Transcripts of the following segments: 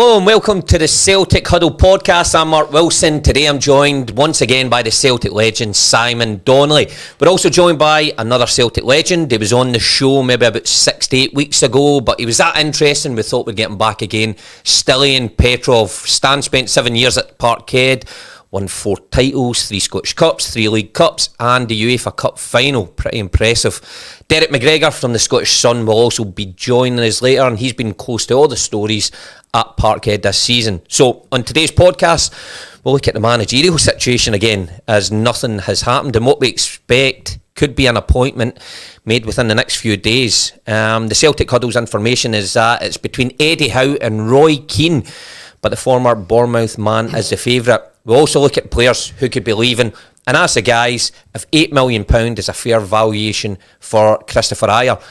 Hello and welcome to the Celtic Huddle podcast. I'm Mark Wilson. Today I'm joined once again by the Celtic legend Simon Donnelly. We're also joined by another Celtic legend. He was on the show maybe about 6 to 8 weeks ago, but he was that interesting we thought we'd get him back again. STILIYAN PETROV. Stan spent 7 years at Parkhead, won 4 titles, 3 Scottish Cups, 3 League Cups and the UEFA Cup final. Pretty impressive. Derek McGregor from the Scottish Sun will also be joining us later, and he's been close to all the stories at Parkhead this season. So on today's podcast, we'll look at the managerial situation again, as nothing has happened, and what we expect could be an appointment made within the next few days. The Celtic Huddle's information is that it's between Eddie Howe and Roy Keane, but the former Bournemouth man is the favourite. We'll also look at players who could be leaving and ask the guys if £8 million is a fair valuation for Christopher Ajer.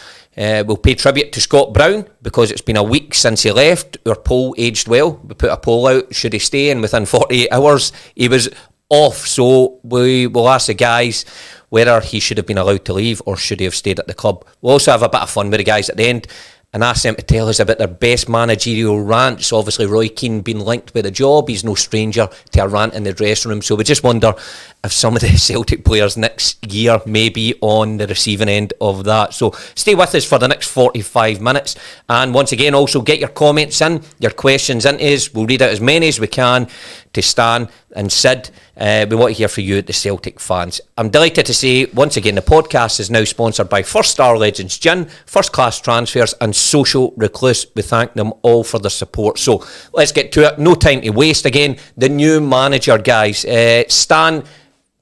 We'll pay tribute to Scott Brown because it's been a week since he left. Our poll aged well. We put a poll out, should he stay, and within 48 hours he was off. So we will ask the guys whether he should have been allowed to leave or should he have stayed at the club. We'll also have a bit of fun with the guys at the end and ask them to tell us about their best managerial rants. Obviously Roy Keane being linked with a job, he's no stranger to a rant in the dressing room, so we just wonder if some of the Celtic players next year may be on the receiving end of that. So stay with us for the next 45 minutes, and once again also get your comments in, your questions into us. We'll read out as many as we can to Stan and Sid. We want to hear from you, the Celtic fans. I'm delighted to say once again the podcast is now sponsored by First Star Legends Gin, First Class Transfers and Social Recluse. We thank them all for their support. So let's get to it, no time to waste. Again, the new manager, guys. Stan,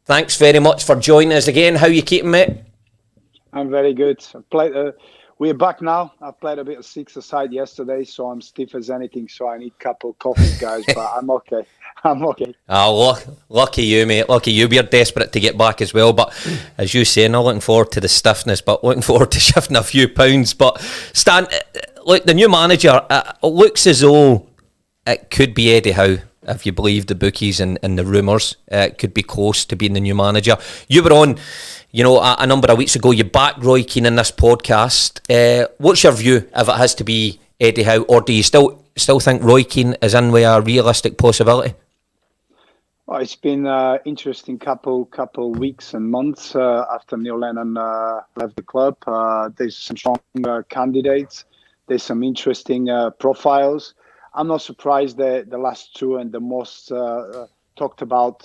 thanks very much for joining us again. How are you keeping, mate? I'm very good. We're back now. I played a bit of six-a-side yesterday, so I'm stiff as anything, so I need a couple of coffees, guys, but I'm okay. I'm okay. Oh, lucky you, mate. Lucky you. We're desperate to get back as well, but as you say, not looking forward to the stiffness, but looking forward to shifting a few pounds. But Stan, look, the new manager, looks as though it could be Eddie Howe, if you believe the bookies and the rumours. It could be close to being the new manager. You were on, a number of weeks ago, you backed Roy Keane in this podcast. What's your view if it has to be Eddie Howe, or do you still think Roy Keane is in with a realistic possibility? Well, it's been an interesting couple weeks and months after Neil Lennon left the club. There's some strong candidates. There's some interesting profiles. I'm not surprised that the last two and the most talked about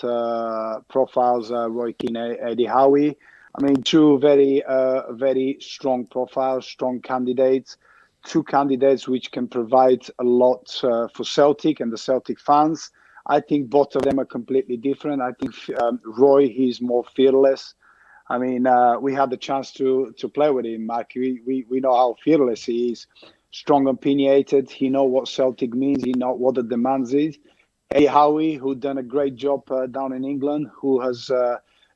profiles, Roy Keane and Eddie Howe. I mean, two very strong profiles, strong candidates, two candidates which can provide a lot for Celtic and the Celtic fans. I think both of them are completely different. I think Roy, he's more fearless. I mean, we had the chance to play with him, Mark. We know how fearless he is. Strong, opinionated. He knows what Celtic means. He knows what the demands is. Eddie Howe, who done a great job down in England, who has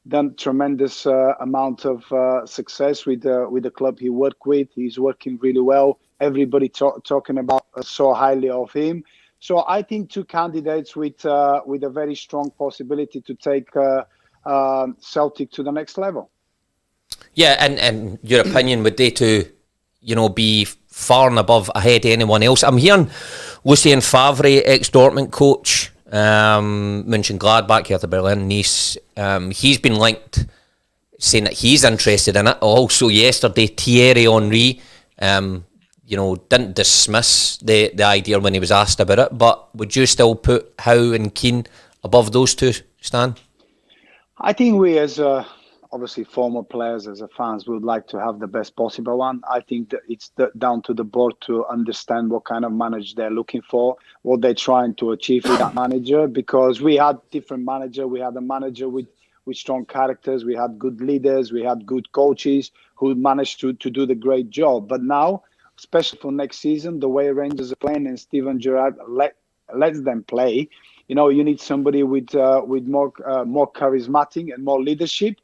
done tremendous amount of success with the club he worked with. He's working really well. Everybody talking about so highly of him. So I think two candidates with a very strong possibility to take Celtic to the next level. Yeah, and your opinion, would they to, be far and above ahead of anyone else? I'm hearing Lucien Favre, ex-Dortmund coach, Mönchengladbach, Hertha Berlin, Nice. He's been linked, saying that he's interested in it. Also yesterday, Thierry Henry, didn't dismiss the idea when he was asked about it. But would you still put Howe and Keane above those two, Stan? I think we, as obviously former players, as fans, would like to have the best possible one. I think that it's down to the board to understand what kind of manager they're looking for, what they're trying to achieve with that manager. Because we had different manager. We had a manager with strong characters. We had good leaders. We had good coaches who managed to do the great job. But now, especially for next season, the way Rangers are playing and Steven Gerrard lets them play, you need somebody with more charismatic and more leadership.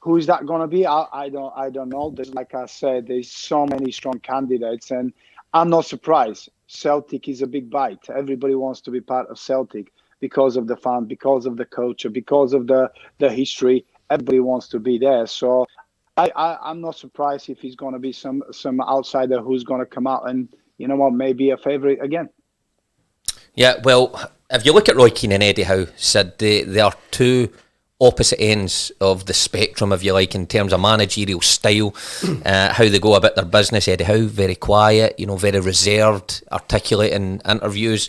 Who is that going to be? I don't know. Like I said, there's so many strong candidates, and I'm not surprised. Celtic is a big bite. Everybody wants to be part of Celtic because of the fan, because of the culture, because of the history. Everybody wants to be there. So I'm not surprised if he's going to be some outsider who's going to come out and, maybe a favourite again. Yeah, well, if you look at Roy Keane and Eddie Howe, Sid, they are two opposite ends of the spectrum, if you like, in terms of managerial style, how they go about their business. Eddie Howe, very quiet, very reserved, articulate in interviews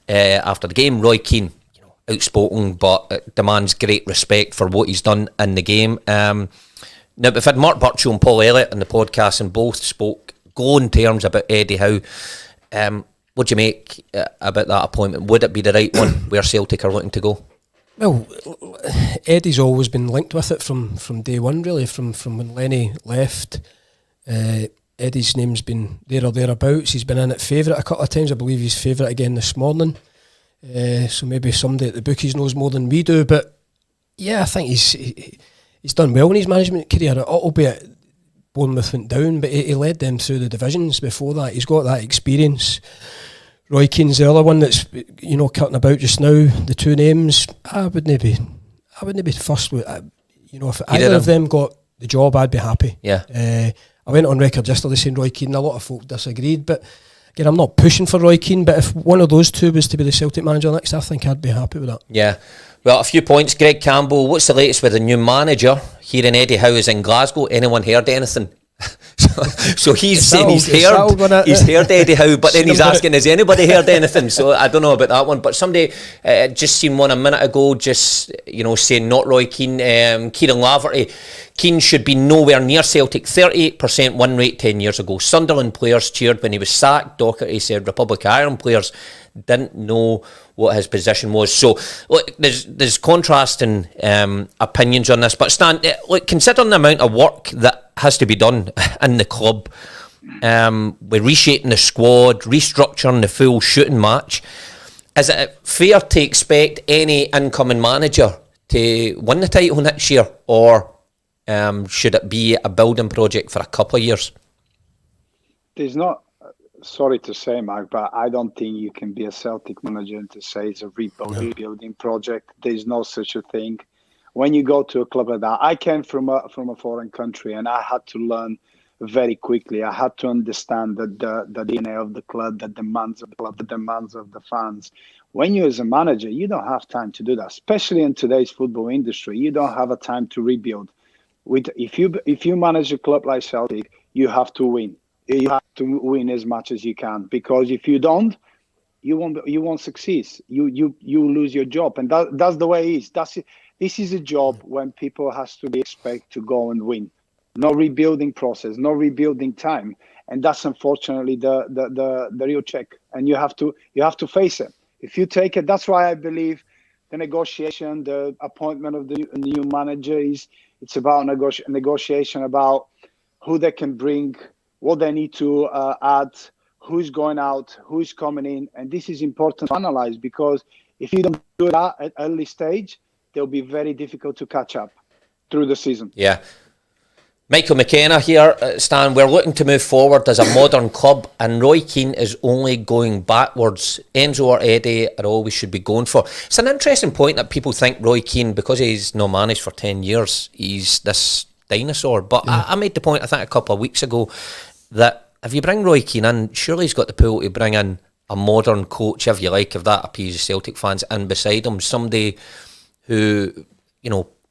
after the game. Roy Keane, outspoken, but demands great respect for what he's done in the game. Now, we've had Mark Burchill and Paul Elliott on the podcast, and both spoke glowing terms about Eddie Howe. What do you make about that appointment? Would it be the right one where Celtic are looking to go? Well, Eddie's always been linked with it from day one, really, from when Lenny left. Eddie's name's been there or thereabouts. He's been in at favourite a couple of times. I believe he's favourite again this morning. So maybe somebody at the bookies knows more than we do. But yeah, I think he's done well in his management career, albeit Bournemouth went down, but he led them through the divisions before that. He's got that experience. Roy Keane's the other one that's cutting about just now. The two names, I wouldn't be fussed with. If either of them got the job, I'd be happy. Yeah. I went on record yesterday saying Roy Keane. A lot of folk disagreed, but again, I'm not pushing for Roy Keane. But if one of those two was to be the Celtic manager next, I think I'd be happy with that. Yeah. Well, a few points. Greg Campbell, what's the latest with the new manager? Hearing Eddie Howe is in Glasgow. Anyone heard anything? so he's saying he's heard Eddie Howe, but then he's asking, has anybody heard anything? So I don't know about that one. But somebody just seen one a minute ago, just saying not Roy Keane, Kieran Laverty. Keane should be nowhere near Celtic. 38% win rate 10 years ago. Sunderland players cheered when he was sacked. Docherty said Republic of Ireland players didn't know what his position was. So look, there's contrasting opinions on this. But Stan, look, considering the amount of work that has to be done in the club, with reshaping the squad, restructuring the full shooting match, is it fair to expect any incoming manager to win the title next year, or should it be a building project for a couple of years? There's not, sorry to say, Mark, but I don't think you can be a Celtic manager and to say it's a rebuilding project. There's no such a thing. When you go to a club like that, I came from a foreign country, and I had to learn very quickly. I had to understand the DNA of the club, the demands of the club, the demands of the fans. When you as a manager, you don't have time to do that, especially in today's football industry. You don't have a time to rebuild. If you manage a club like Celtic, you have to win. You have to win as much as you can, because if you don't, you won't succeed. You lose your job, and that's the way it is. This is a job when people has to be expected to go and win. No rebuilding process, no rebuilding time, and that's unfortunately the real check. And you have to face it. If you take it, that's why I believe the negotiation, the appointment of the new manager it's about negotiation about who they can bring, what they need to add, who's going out, who's coming in, and this is important to analyze, because if you don't do that at early stage, they'll be very difficult to catch up through the season. Yeah. Michael McKenna here, Stan, we're looking to move forward as a modern club, and Roy Keane is only going backwards. Enzo or Eddie are all we should be going for. It's an interesting point that people think Roy Keane, because he's not managed for 10 years, he's this dinosaur. But yeah. I made the point, I think, a couple of weeks ago, that if you bring Roy Keane in, surely he's got the pull to bring in a modern coach, if you like, if that appeases Celtic fans, and beside him, somebody who,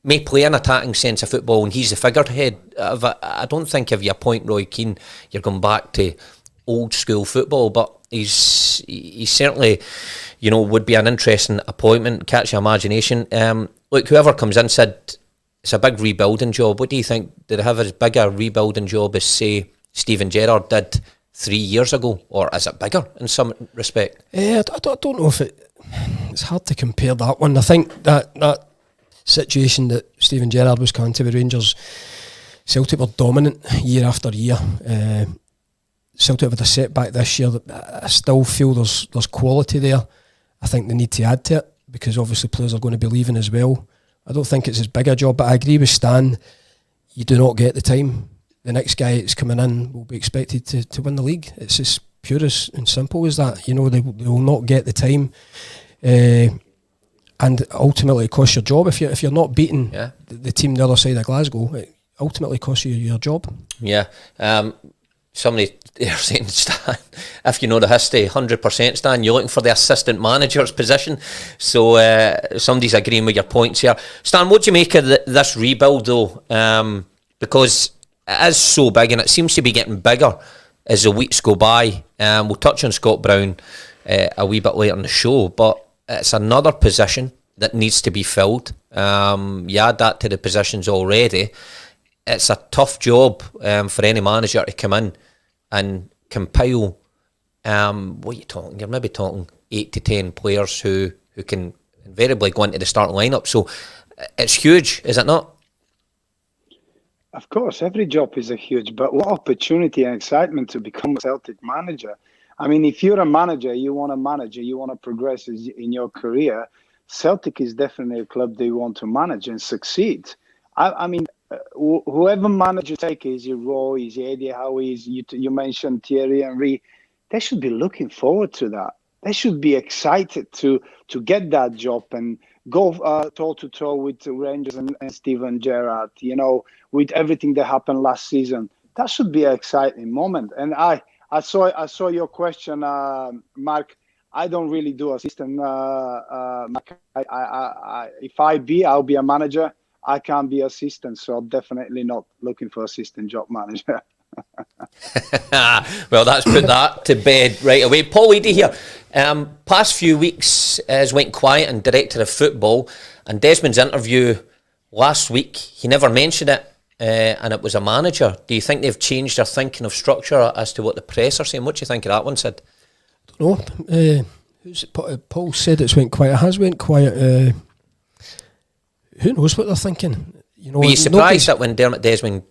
may play an attacking sense of football, and he's the figurehead. I don't think if you appoint Roy Keane, you're going back to old school football, but he's certainly, would be an interesting appointment, catch your imagination. Look, whoever comes in said it's a big rebuilding job. What do you think? Did they have as big a rebuilding job as, say, Steven Gerrard did 3 years ago, or is it bigger in some respect? I don't know if it's hard to compare that one. I think that situation that Steven Gerrard was coming to with Rangers, Celtic were dominant year after year. Celtic had a setback this year. I still feel there's quality there. I think they need to add to it, because obviously players are going to be leaving as well. I don't think it's as big a job, but I agree with Stan. You do not get the time. The next guy that's coming in will be expected to win the league. It's as pure and simple as that. They will not get the time. And ultimately it costs your job. If you're not beating the team the other side of Glasgow, it ultimately costs you your job. Yeah. somebody they're saying, Stan, if you know the history, 100% Stan, you're looking for the assistant manager's position. So somebody's agreeing with your points here. Stan, what do you make of this rebuild though? Because it is so big and it seems to be getting bigger as the weeks go by. We'll touch on Scott Brown a wee bit later in the show, but it's another position that needs to be filled. You add that to the positions already. It's a tough job for any manager to come in and compile, what are you talking? You're maybe talking 8 to 10 players who can invariably go into the starting lineup. So it's huge, is it not? Of course, every job is a huge, but what opportunity and excitement to become a Celtic manager. I mean, if you're a manager, you want to manage, you want to progress in your career, Celtic is definitely a club they want to manage and succeed. I mean, whoever manager take is it Roy, is it Eddie Howe, you mentioned Thierry Henry, they should be looking forward to that. They should be excited to get that job and go toe-to-toe with Rangers and Steven Gerrard, you know, with everything that happened last season. That should be an exciting moment. And I saw your question, Mark. I don't really do assistant. Mark. I'll be a manager. I can't be assistant, so I'm definitely not looking for assistant job manager. Well, let's put that to bed right away. Paul Eadie here. Past few weeks has went quiet in director of football, and Desmond's interview last week, he never mentioned it, and it was a manager. Do you think they've changed their thinking of structure as to what the press are saying? What do you think of that one, Sid? I don't know. Paul said it's went quiet. It has went quiet. Who knows what they're thinking? You know, were you surprised that when Dermot Desmond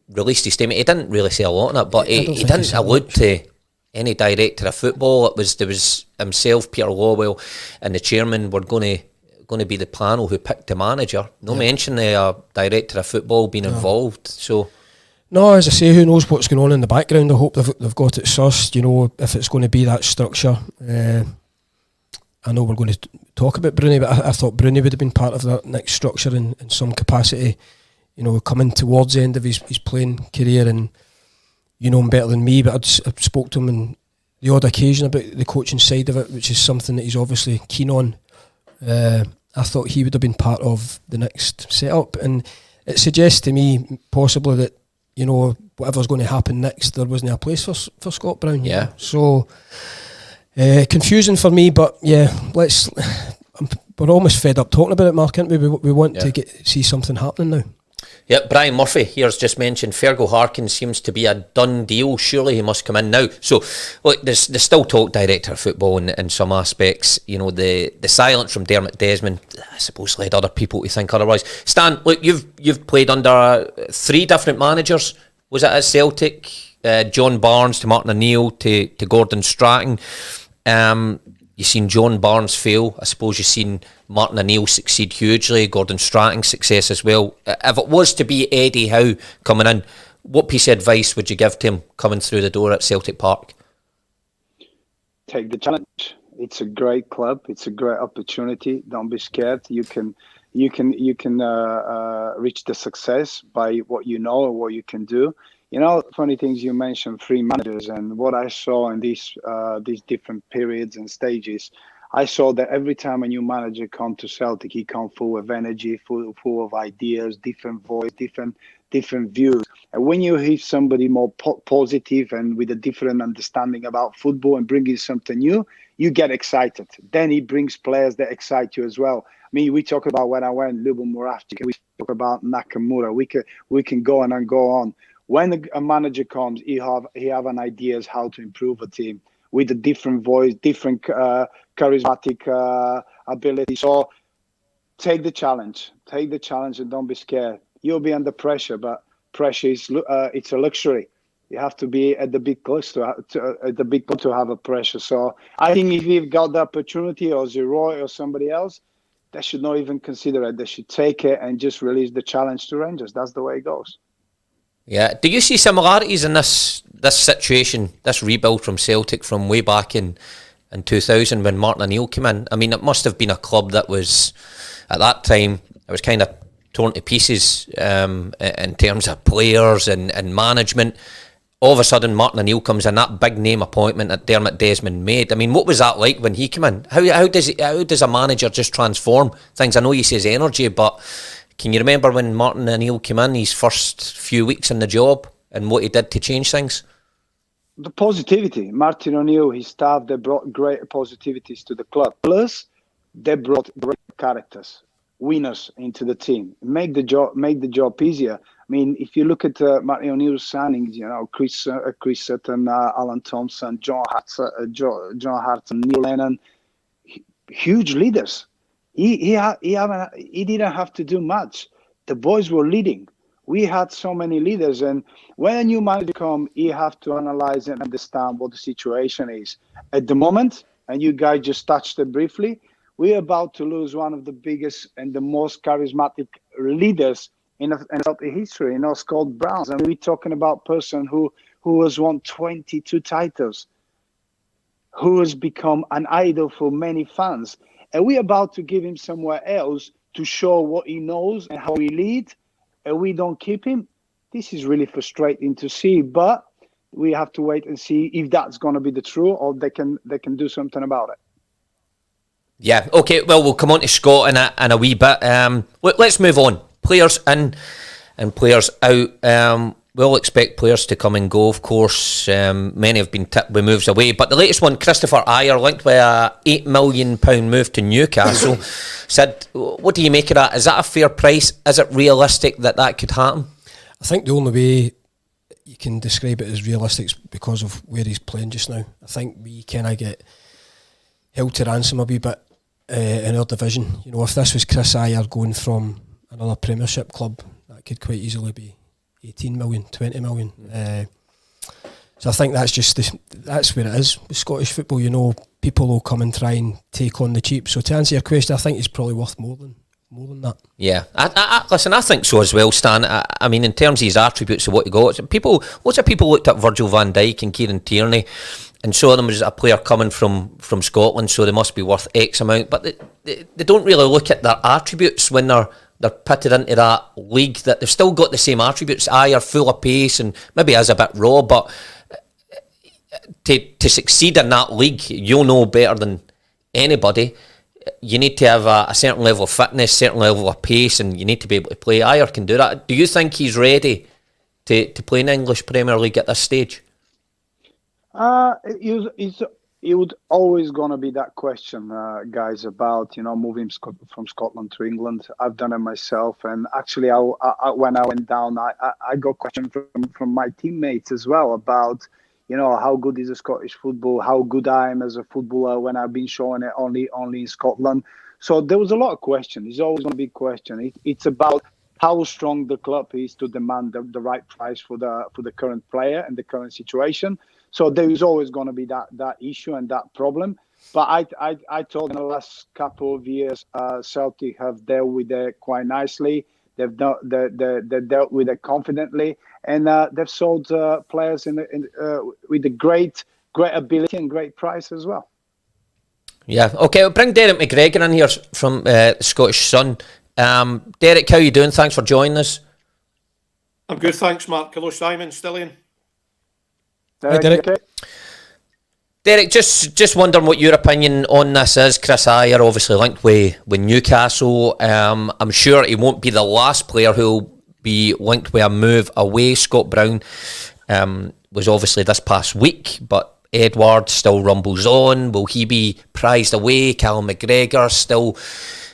released his statement, he didn't really say a lot on it, but he didn't allude to any director of football. There was himself, Peter Lawwell, and the chairman were going to be the panel who picked the manager. No mention of a director of football being involved. So no, as I say, who knows what's going on in the background? I hope they've got it sussed. You know, if it's going to be that structure. I know we're going to talk about Bruni, but I thought Bruni would have been part of that next structure in some capacity. You know, coming towards the end of his playing career, and you know him better than me, but I'd spoke to him on the odd occasion about the coaching side of it, which is something that he's obviously keen on. I thought he would have been part of the next setup, and it suggests to me possibly that, you know, whatever's going to happen next, there wasn't a place for Scott Brown. Yeah. So confusing for me, but yeah, we're almost fed up talking about it, Mark, aren't we? We want to see something happening now. Yep, Brian Murphy here's just mentioned Fergal Harkins seems to be a done deal. Surely he must come in now. So, look, there's still talk director of football in some aspects. You know, the silence from Dermot Desmond, I suppose, led other people to think otherwise. Stan, look, you've played under 3 different managers. Was it at Celtic? John Barnes to Martin O'Neill to Gordon Strachan. You've seen John Barnes fail. I suppose you've seen Martin O'Neill succeed hugely, Gordon Strachan's success as well. If it was to be Eddie Howe coming in, what piece of advice would you give to him coming through the door at Celtic Park? Take the challenge. It's a great club. It's a great opportunity. Don't be scared. You can reach the success by what you know or what you can do. You know, funny things, you mentioned 3 managers, and what I saw in these different periods and stages, I saw that every time a new manager come to Celtic, he come full of energy, full of ideas, different voice, different views. And when you hear somebody more positive and with a different understanding about football and bringing something new, you get excited. Then he brings players that excite you as well. I mean, we talk about when I went Lubomir Moravcik, we talk about Nakamura. We can go on and go on. When a manager comes, he have an ideas how to improve a team with a different voice, different charismatic ability. So take the challenge, and don't be scared. You'll be under pressure, but pressure is it's a luxury. You have to be at the big club to have a pressure. So I think if you've got the opportunity, or Zeroy or somebody else, they should not even consider it. They should take it and just release the challenge to Rangers. That's the way it goes. Yeah. Do you see similarities in this situation, this rebuild from Celtic from way back in 2000 when Martin O'Neill came in? I mean, it must have been a club that was, at that time, it was kind of torn to pieces in terms of players and management. all of a sudden Martin O'Neill comes in, that big name appointment that Dermot Desmond made. I mean, what was that like when he came in? How does a manager just transform things? I know he says energy, but can you remember when Martin O'Neill came in, his first few weeks in the job, and what he did to change things? The positivity. Martin O'Neill, his staff, they brought great positivities to the club. Plus, they brought great characters, winners into the team. Make the job easier. I mean, if you look at Martin O'Neill's signings, Chris Sutton, Alan Thompson, John Hart, and Neil Lennon, huge leaders. He didn't have to do much. The boys were leading. We had so many leaders, and when a new manager comes, you have to analyze and understand what the situation is. At the moment, and you guys just touched it briefly, we're about to lose one of the biggest and the most charismatic leaders in Celtic history, Scott Browns. And we're talking about a person who has won 22 titles, who has become an idol for many fans. And we're about to give him somewhere else to show what he knows and how he leads, and we don't keep him. This is really frustrating to see, but we have to wait and see if that's going to be the truth, or they can do something about it. Yeah, okay, well, we'll come on to Scott in a wee bit. Let's move on. Players in and players out. We'll expect players to come and go, of course. Many have been tipped with moves away. But the latest one, Christopher Ayer, linked with a £8 million move to Newcastle. Said, what do you make of that? Is that a fair price? Is it realistic that could happen? I think the only way you can describe it as realistic is because of where he's playing just now. I think we kind of get held to ransom a wee bit in our division. If this was Chris Ayer going from another Premiership club, that could quite easily be 18 million, 20 million. So I think that's where it is with Scottish football. People will come and try and take on the cheap. So to answer your question, I think he's probably worth more than that. Yeah, listen, I think so as well, Stan. I mean, in terms of his attributes of what he got, lots of people looked at Virgil van Dijk and Kieran Tierney and saw them as a player coming from Scotland, so they must be worth X amount. But they don't really look at their attributes when they're pitted into that league, that they've still got the same attributes. Ayer full of pace and maybe is a bit raw, but to succeed in that league, you'll know better than anybody, you need to have a certain level of fitness, certain level of pace, and you need to be able to play. Ayer can do that. Do you think he's ready to play in the English Premier League at this stage? It would always gonna be that question, guys, about moving from Scotland to England. I've done it myself, and actually, I when I went down, I got questions from my teammates as well about how good is the Scottish football, how good I am as a footballer when I've been showing it only in Scotland. So there was a lot of questions. It's always going to be a question. It's about how strong the club is to demand the right price for the current player and the current situation. So there is always going to be that issue and that problem. But I thought in the last couple of years, Celtic have dealt with it quite nicely. They dealt with it confidently, and they've sold players with a great ability and great price as well. Yeah, okay, we'll bring Derek McGregor in here from the Scottish Sun. Derek, how are you doing? Thanks for joining us. I'm good, thanks, Mark. Hello, Simon, Stilliyan. Hi, Derek. Okay. Derek, just wondering what your opinion on this is. Chris Ayer obviously linked with Newcastle. I'm sure he won't be the last player who'll be linked with a move away. Scott Brown was obviously this past week, but Edward still rumbles on. Will he be prized away? Callum McGregor still,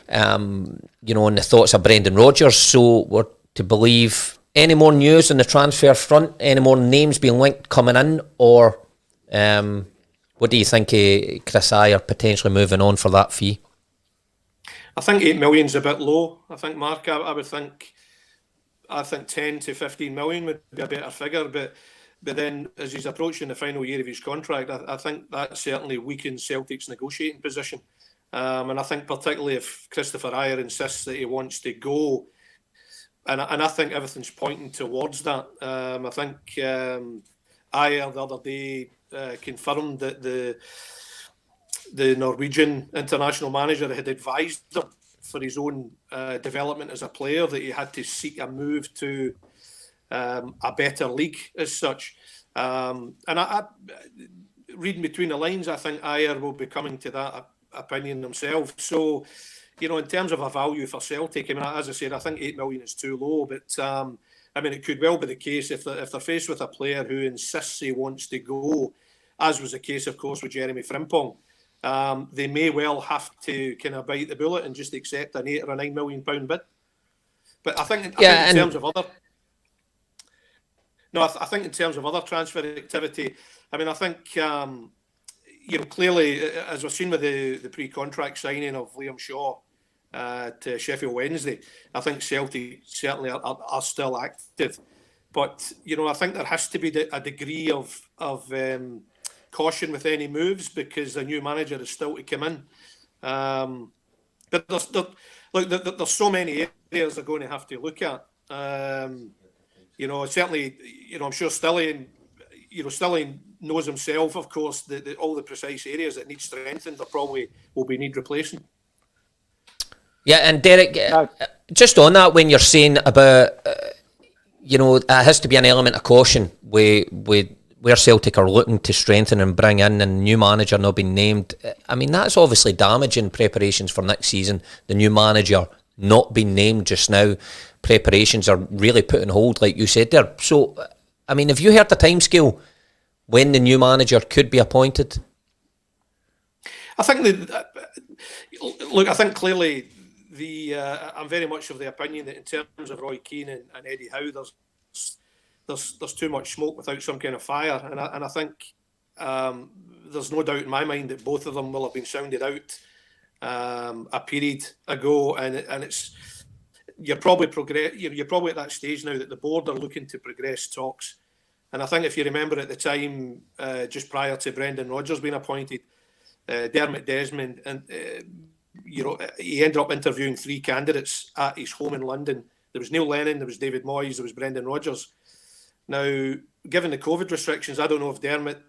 in the thoughts of Brendan Rodgers. So we're to believe any more news on the transfer front? Any more names being linked coming in? Or what do you think of Chris Ayer potentially moving on for that fee? I think 8 million's a bit low. I think, Mark, I would think 10 to 15 million would be a better figure, but then as he's approaching the final year of his contract, I think that certainly weakens Celtic's negotiating position. And I think particularly if Christopher Ayer insists that he wants to go, and I think everything's pointing towards that. I think Ayer the other day confirmed that the Norwegian international manager had advised him for his own development as a player that he had to seek a move to a better league as such. And I reading between the lines, I think Ayer will be coming to that opinion himself. So, you know, in terms of a value for Celtic, I mean, as I said, I think 8 million is too low. But I mean, it could well be the case if they're faced with a player who insists he wants to go, as was the case, of course, with Jeremy Frimpong. They may well have to kind of bite the bullet and just accept an £8 or a £9 million bid. But I think in terms of other transfer activity, I mean, I think you know, clearly, as we've seen with the pre-contract signing of Liam Shaw to Sheffield Wednesday, I think Celtic certainly are still active. But you know, I think there has to be a degree of caution with any moves because a new manager is still to come in. But there's so many areas they're going to have to look at. You know, certainly, you know, I'm sure Stillian knows himself, of course, all the precise areas that need strengthened or probably will need replacing. Yeah, and Derek, just on that, when you're saying about, you know, there has to be an element of caution where Celtic are looking to strengthen and bring in a new manager not being named. I mean, that's obviously damaging preparations for next season. The new manager not being named just now, preparations are really put on hold, like you said there. So, I mean, have you heard the timescale when the new manager could be appointed? I think I think clearly I'm very much of the opinion that in terms of Roy Keane and Eddie Howe, there's too much smoke without some kind of fire, and I think there's no doubt in my mind that both of them will have been sounded out a period ago, and it's you're probably at that stage now that the board are looking to progress talks. And I think if you remember at the time, just prior to Brendan Rodgers being appointed, Dermot Desmond, and you know, he ended up interviewing 3 candidates at his home in London. There was Neil Lennon, there was David Moyes, there was Brendan Rodgers. Now, given the COVID restrictions, I don't know if Dermot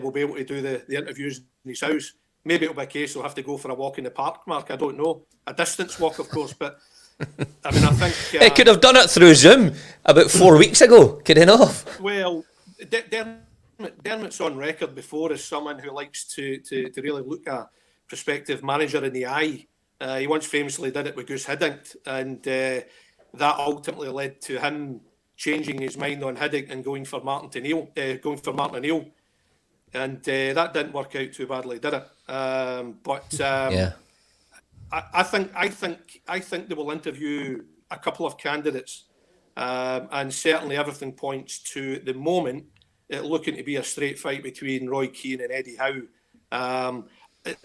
will be able to do the interviews in his house. Maybe it'll be a case he'll have to go for a walk in the park, Mark. I don't know. A distance walk, of course, but I mean, I think... It could have done it through Zoom about 4 weeks ago, could it not? Well, Dermot's on record before as someone who likes to really look a prospective manager in the eye. He once famously did it with Gus Hiddink, and that ultimately led to him changing his mind on Hiddink and going for Martin O'Neill. And that didn't work out too badly, did it? Yeah. I think they will interview a couple of candidates, and certainly everything points to the moment it looking to be a straight fight between Roy Keane and Eddie Howe.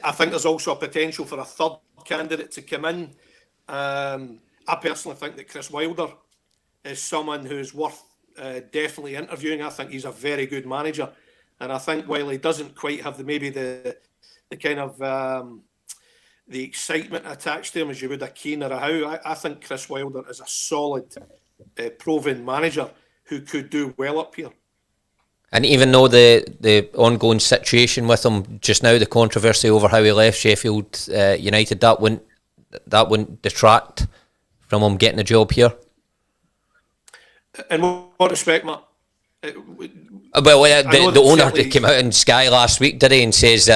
I think there's also a potential for a third candidate to come in. I personally think that Chris Wilder is someone who's worth definitely interviewing. I think he's a very good manager, and I think while he doesn't quite have the kind of the excitement attached to him as you would a Keane or a Howe, I think Chris Wilder is a solid, proven manager who could do well up here. And even though the ongoing situation with him just now, the controversy over how he left Sheffield United, that wouldn't detract from him getting a job here. In what respect, Matt? The owner came out in Sky last week, did he, and says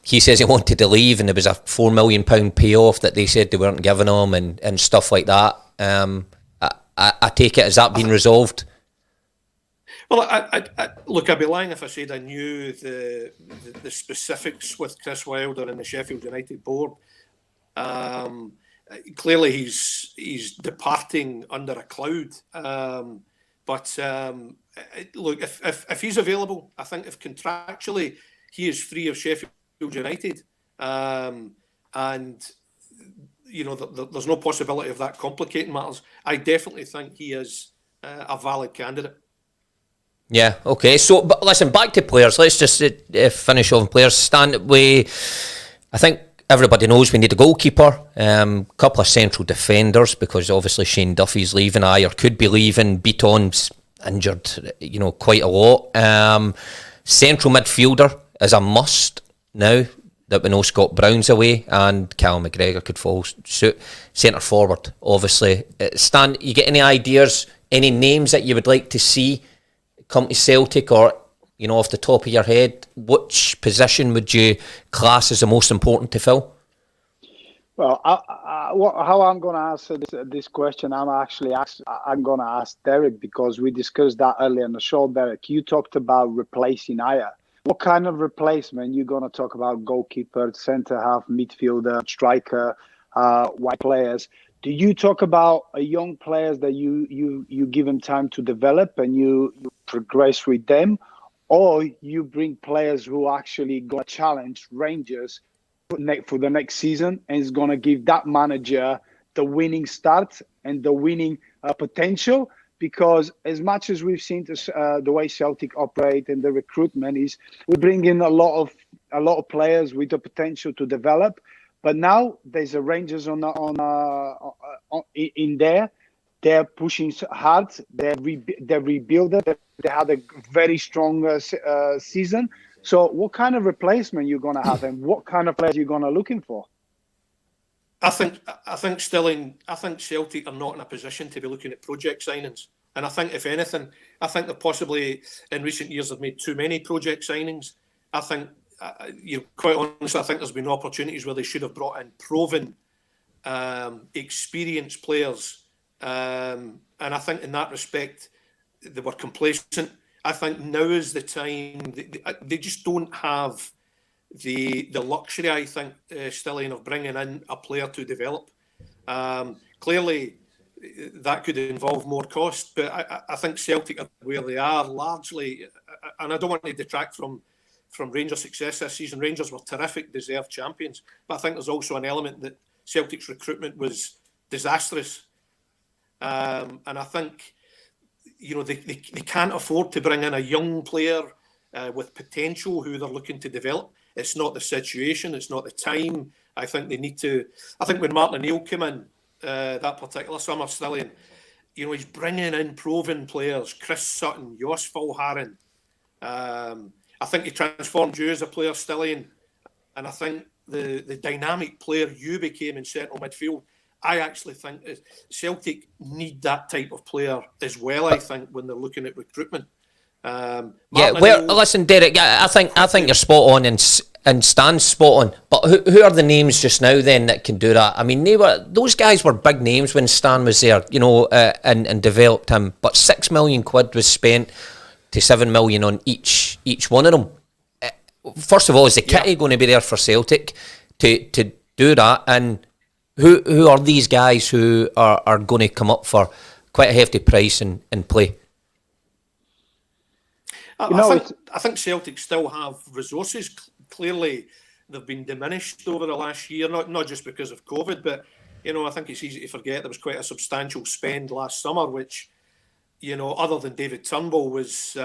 he wanted to leave, and there was a £4 million payoff that they said they weren't giving him, and stuff like that. I take it, has that been resolved? Well, look, I'd be lying if I said I knew the specifics with Chris Wilder and the Sheffield United board. Clearly, he's departing under a cloud. But look, if he's available, I think if contractually he is free of Sheffield United, and you know there's no possibility of that complicating matters, I definitely think he is a valid candidate. Yeah, okay. So, but listen, back to players. Let's just finish off players. I think everybody knows we need a goalkeeper, couple of central defenders, because obviously Shane Duffy's leaving, Ayer could be leaving, Beaton's injured, quite a lot. Central midfielder is a must now that we know Scott Brown's away, and Callum McGregor could follow suit. Centre forward, obviously. Stan, you get any ideas, any names that you would like to see come to Celtic, or off the top of your head, which position would you class as the most important to fill? Well, how I'm going to answer this question, I'm going to ask Derek, because we discussed that earlier in the show. Derek, you talked about replacing Aya. What kind of replacement you're going to talk about? Goalkeeper, centre half, midfielder, striker, wide players. Do you talk about a young players that you give them time to develop and you progress with them, or you bring players who actually going to challenge Rangers for the next season and is going to give that manager the winning start and the winning potential? Because as much as we've seen this, the way Celtic operate and the recruitment is, we bring in a lot of players with the potential to develop. But now there's a Rangers in there. They're pushing hard. They're rebuilding. They had a very strong season. So what kind of replacement you're going to have, and what kind of players you're going to looking for? I think Celtic are not in a position to be looking at project signings. And I think, if anything, they possibly in recent years have made too many project signings. I think, quite honestly, I think there's been opportunities where they should have brought in proven, experienced players. And I think in that respect, they were complacent. I think now is the time. They just don't have the luxury, I think, Stilliyan, of bringing in a player to develop. Clearly, that could involve more cost, but I think Celtic are where they are largely, and I don't want to detract from Rangers' success this season. Rangers were terrific, deserved champions, but I think there's also an element that Celtic's recruitment was disastrous. And I think, they can't afford to bring in a young player with potential who they're looking to develop. It's not the situation. It's not the time. I think they need to. I think when Martin O'Neill came in that particular summer, Stilliyan, he's bringing in proven players. Chris Sutton, Jos Volharen. I think he transformed you as a player, Stilliyan. And I think the dynamic player you became in central midfield, I actually think Celtic need that type of player as well, I think, when they're looking at recruitment. Listen, Derek, I think you're spot on and Stan's spot on. But who are the names just now then that can do that? I mean, those guys were big names when Stan was there, and developed him. But £6 million was spent to 7 million on each one of them. First of all, is the kitty going to be there for Celtic to do that? And who are these guys who are going to come up for quite a hefty price and play? I think Celtic still have resources. Clearly, they've been diminished over the last year, not just because of COVID, but I think it's easy to forget there was quite a substantial spend last summer, which, other than David Turnbull, was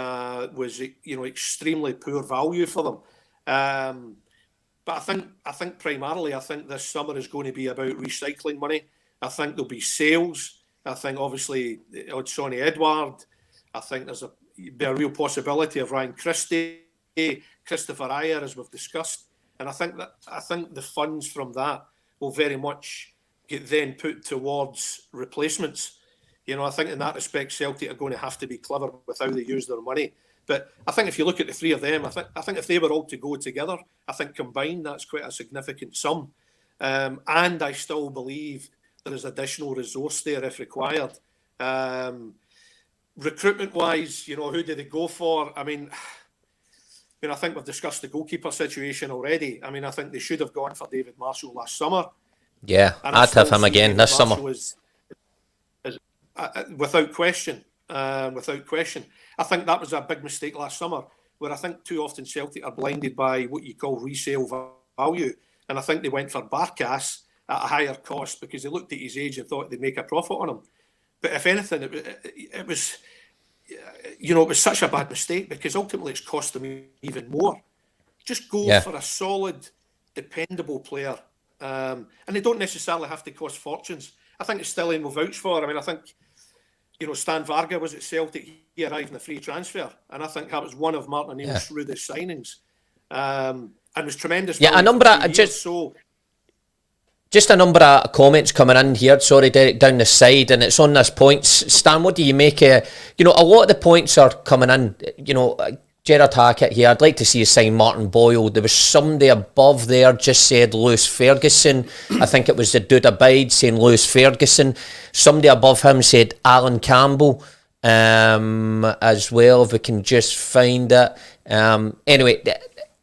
extremely poor value for them. But I think primarily, this summer is going to be about recycling money. I think there'll be sales. I think obviously Sonny Edward. I think there's be a real possibility of Ryan Christie, Christopher Ayer, as we've discussed. And I think the funds from that will very much get then put towards replacements. I think in that respect, Celtic are going to have to be clever with how they use their money. But I think if you look at the three of them, I think if they were all to go together, I think combined that's quite a significant sum. And I still believe there is additional resource there if required. Recruitment-wise, who do they go for? I mean, I think we've discussed the goalkeeper situation already. I mean, I think they should have gone for David Marshall last summer. Yeah, I'd have him again David this Marshall summer. Is, without question. I think that was a big mistake last summer, where I think too often Celtic are blinded by what you call resale value. And I think they went for Barkas at a higher cost because they looked at his age and thought they'd make a profit on him. But if anything, it was such a bad mistake because ultimately it's cost them even more. Just go for a solid, dependable player. And they don't necessarily have to cost fortunes. I think it's Stilliyan will vouch for. I mean, I think, Stan Varga was at Celtic. He arrived in a free transfer. And I think that was one of Martin O'Neill's shrewdest signings. And was tremendous. Yeah, a number of... Just a number of comments coming in here, sorry, Derek, down the side, and it's on this points. Stan, what do you make of, a lot of the points are coming in, Gerard Hackett here. I'd like to see you sign Martin Boyle. There was somebody above there just said Lewis Ferguson. I think it was the Dude Abide saying Lewis Ferguson. Somebody above him said Alan Campbell as well, if we can just find it. Anyway,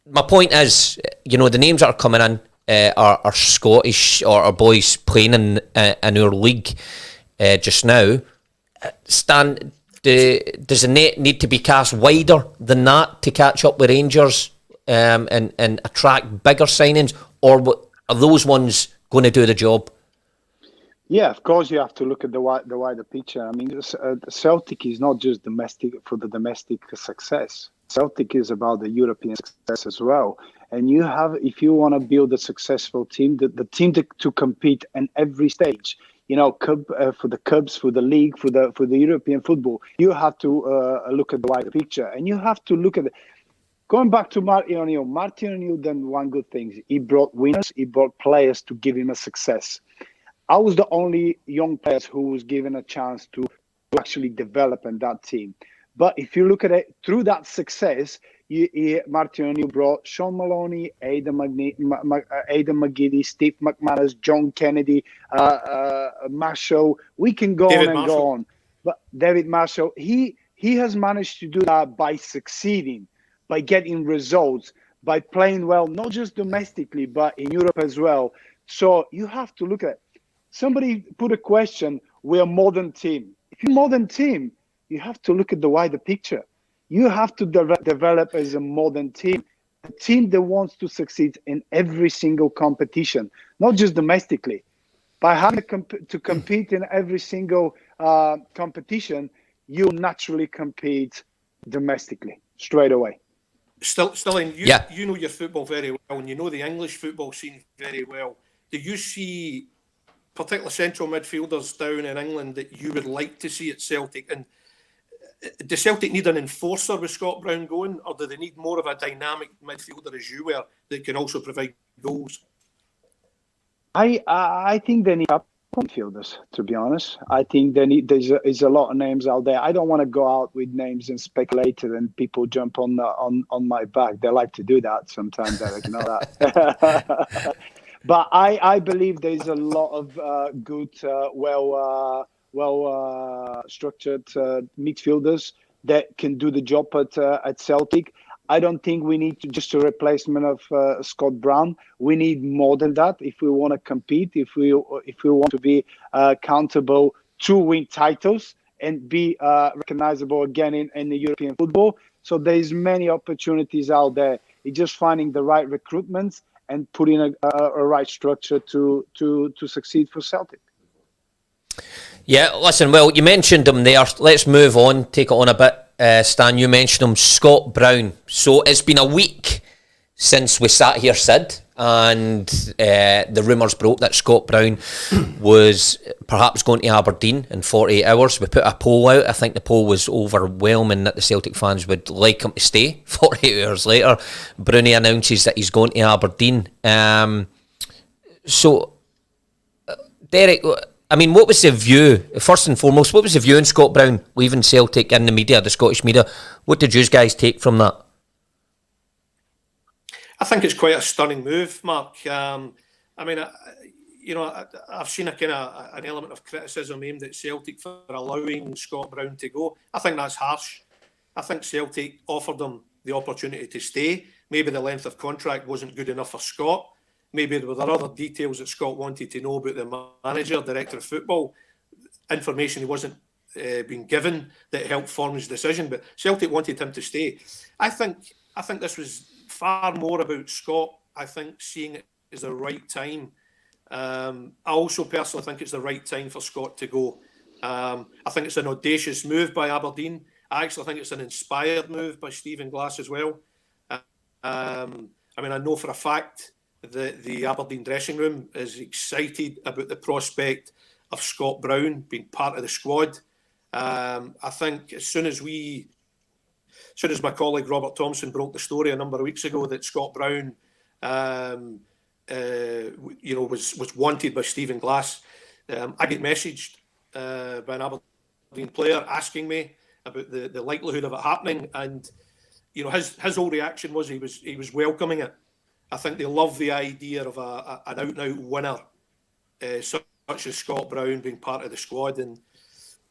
my point is, you know, the names that are coming in are Scottish or boys playing in our league just now. Stan, does the net need to be cast wider than that to catch up with Rangers and attract bigger signings, or are those ones going to do the job? Yeah, of course you have to look at the wider picture. I mean, Celtic is not just domestic for the domestic success. Celtic is about the European success as well. And you have, if you want to build a successful team, the team to compete in every stage, you know, for the Cubs, for the league, for the European football, you have to look at the wider picture, and you have to look at it. Going back to Martin O'Neill, Martin O'Neill done one good thing. He brought winners. He brought players to give him a success. I was the only young player who was given a chance to actually develop in that team. But if you look at it through that success, Martin O'Neill brought Sean Maloney, Aidan McGiddy, Steve McManus, John Kennedy, Marshall. We can go David on and Marshall. go on. But David Marshall, he has managed to do that by succeeding, by getting results, by playing well, not just domestically, but in Europe as well. So you have to look at it. Somebody put a question, we're a modern team. If you're a modern team, you have to look at the wider picture. You have to develop as a modern team, a team that wants to succeed in every single competition, not just domestically. By having to compete in every single competition, you'll naturally compete domestically straight away. Stillian, you know your football very well, and you know the English football scene very well. Do you see particular central midfielders down in England that you would like to see at Celtic? And does Celtic need an enforcer with Scott Brown going, or do they need more of a dynamic midfielder as you were that can also provide goals? I think they need midfielders, to be honest. I think there's a lot of names out there. I don't want to go out with names and speculate and people jump on my back. They like to do that sometimes, Derek, you know that. But I believe there's a lot of good, structured midfielders that can do the job at Celtic. I don't think we need just a replacement of Scott Brown. We need more than that if we want to compete, if we want to be accountable to win titles and be recognizable again in the European football. So there's many opportunities out there. It's just finding the right recruitments and putting a right structure to succeed for Celtic. Yeah, listen, well, you mentioned him there. Let's move on, take it on a bit. Stan, you mentioned him, Scott Brown. So it's been a week since we sat here, Sid, and the rumours broke that Scott Brown was perhaps going to Aberdeen in 48 hours. We put a poll out. I think the poll was overwhelming that the Celtic fans would like him to stay. 48 hours later, Bruni announces that he's going to Aberdeen. So, Derek, I mean, what was the view, first and foremost, what was the view on Scott Brown leaving Celtic in the media, the Scottish media? What did you guys take from that? I think it's quite a stunning move, Mark. I mean, I've seen a kind of an element of criticism aimed at Celtic for allowing Scott Brown to go. I think that's harsh. I think Celtic offered him the opportunity to stay. Maybe the length of contract wasn't good enough for Scott. Maybe there were other details that Scott wanted to know about the manager, director of football, information he wasn't being given that helped form his decision. But Celtic wanted him to stay. I think this was far more about Scott, I think, seeing it as the right time. I also personally think it's the right time for Scott to go. I think it's an audacious move by Aberdeen. I actually think it's an inspired move by Stephen Glass as well. I mean, I know for a fact that the Aberdeen dressing room is excited about the prospect of Scott Brown being part of the squad. I think as soon as my colleague Robert Thompson broke the story a number of weeks ago that Scott Brown, was wanted by Stephen Glass, I get messaged by an Aberdeen player asking me about the likelihood of it happening, and you know, his whole reaction was he was welcoming it. I think they love the idea of an out-and-out winner, such as Scott Brown being part of the squad. And,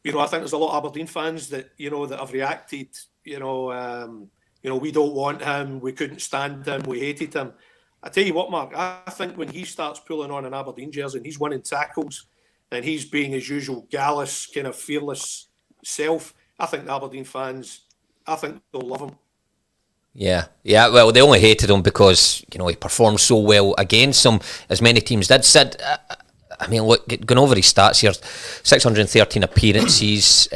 you know, I think there's a lot of Aberdeen fans that, you know, that have reacted, you know, we don't want him, we couldn't stand him, we hated him. I tell you what, Mark, I think when he starts pulling on an Aberdeen jersey and he's winning tackles and he's being his usual gallus, kind of fearless self, I think the Aberdeen fans, I think they'll love him. Yeah. Well, they only hated him because, you know, he performed so well against them, as many teams did. Sid, I mean, look, going over his stats here, 613 appearances,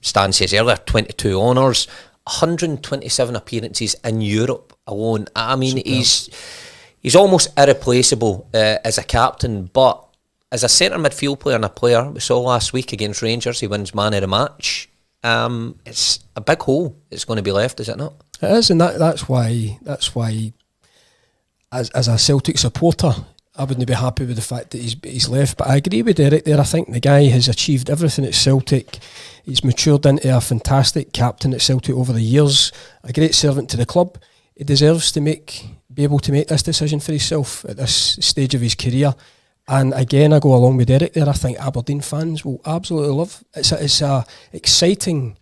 Stan says earlier, 22 honours, 127 appearances in Europe alone. I mean, he's almost irreplaceable as a captain, but as a centre midfield player and a player, we saw last week against Rangers, he wins man of the match. It's a big hole it's going to be left, is it not? It is, and that's why as a Celtic supporter, I wouldn't be happy with the fact that he's left. But I agree with Derek there. I think the guy has achieved everything at Celtic. He's matured into a fantastic captain at Celtic over the years, a great servant to the club. He deserves to be able to make this decision for himself at this stage of his career. And again, I go along with Derek there. I think Aberdeen fans will absolutely love. It's a exciting